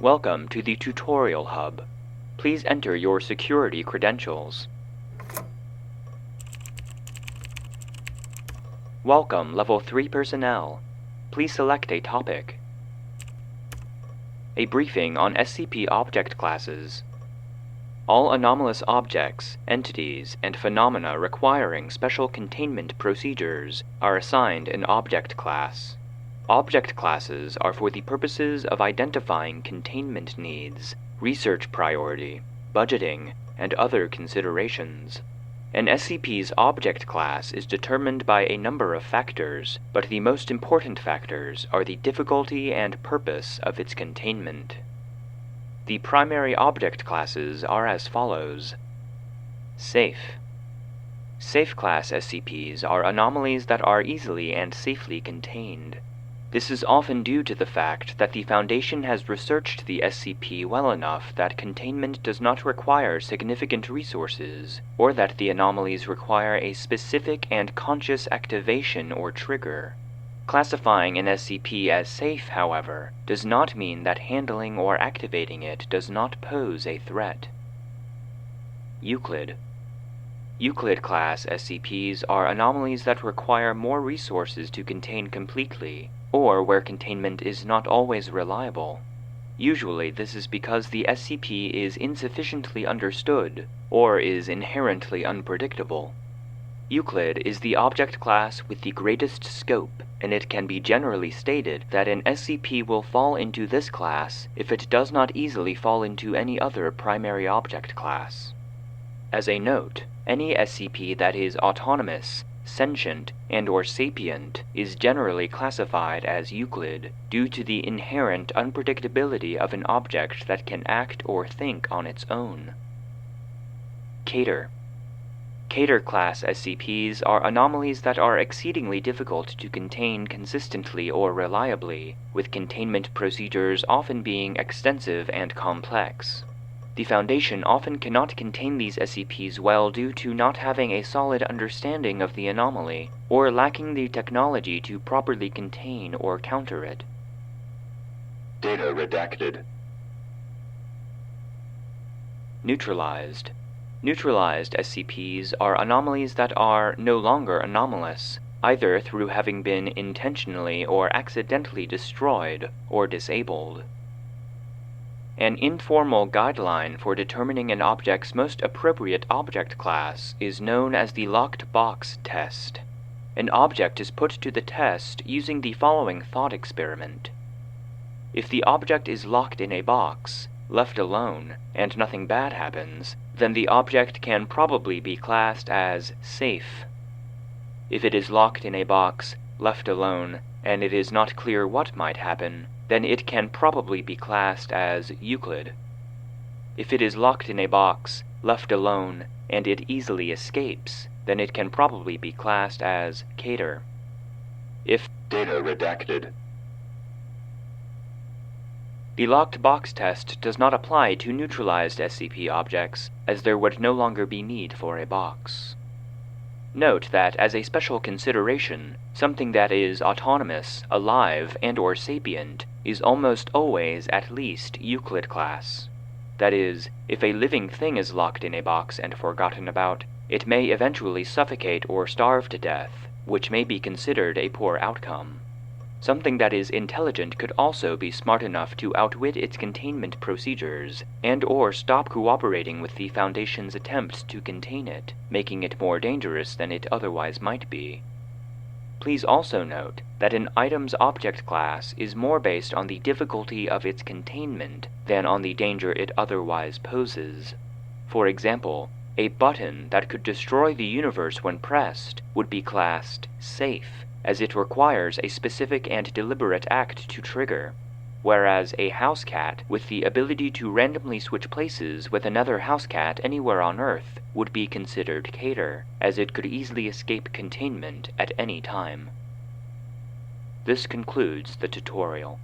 Welcome to the Tutorial Hub. Please enter your security credentials. Welcome, Level 3 personnel. Please select a topic. A briefing on SCP object classes. All anomalous objects, entities, and phenomena requiring special containment procedures are assigned an object class. Object classes are for the purposes of identifying containment needs, research priority, budgeting, and other considerations. An SCP's object class is determined by a number of factors, but the most important factors are the difficulty and purpose of its containment. The primary object classes are as follows. Safe. Safe class SCPs are anomalies that are easily and safely contained. This is often due to the fact that the Foundation has researched the SCP well enough that containment does not require significant resources, or that the anomalies require a specific and conscious activation or trigger. Classifying an SCP as safe, however, does not mean that handling or activating it does not pose a threat. Euclid. Euclid class SCPs are anomalies that require more resources to contain completely, or where containment is not always reliable. Usually this is because the SCP is insufficiently understood, or is inherently unpredictable. Euclid is the object class with the greatest scope, and it can be generally stated that an SCP will fall into this class if it does not easily fall into any other primary object class. As a note, any SCP that is autonomous, sentient, and/or sapient is generally classified as Euclid due to the inherent unpredictability of an object that can act or think on its own. Cater. Cater class SCPs are anomalies that are exceedingly difficult to contain consistently or reliably, with containment procedures often being extensive and complex. The Foundation often cannot contain these SCPs well due to not having a solid understanding of the anomaly, or lacking the technology to properly contain or counter it. Data redacted. Neutralized. Neutralized SCPs are anomalies that are no longer anomalous, either through having been intentionally or accidentally destroyed or disabled. An informal guideline for determining an object's most appropriate object class is known as the locked box test. An object is put to the test using the following thought experiment. If the object is locked in a box, left alone, and nothing bad happens, then the object can probably be classed as safe. If it is locked in a box, left alone, and it is not clear what might happen, then it can probably be classed as Euclid. If it is locked in a box, left alone, and it easily escapes, then it can probably be classed as Cater. If Data redacted. The locked box test does not apply to neutralized SCP objects, as there would no longer be need for a box. Note that, as a special consideration, something that is autonomous, alive, and/or sapient is almost always at least Euclid class. That is, if a living thing is locked in a box and forgotten about, it may eventually suffocate or starve to death, which may be considered a poor outcome. Something that is intelligent could also be smart enough to outwit its containment procedures, and/or stop cooperating with the Foundation's attempts to contain it, making it more dangerous than it otherwise might be. Please also note that an item's object class is more based on the difficulty of its containment than on the danger it otherwise poses. For example, a button that could destroy the universe when pressed would be classed safe, as it requires a specific and deliberate act to trigger, whereas a house cat with the ability to randomly switch places with another house cat anywhere on Earth would be considered Cater, as it could easily escape containment at any time. This concludes the tutorial.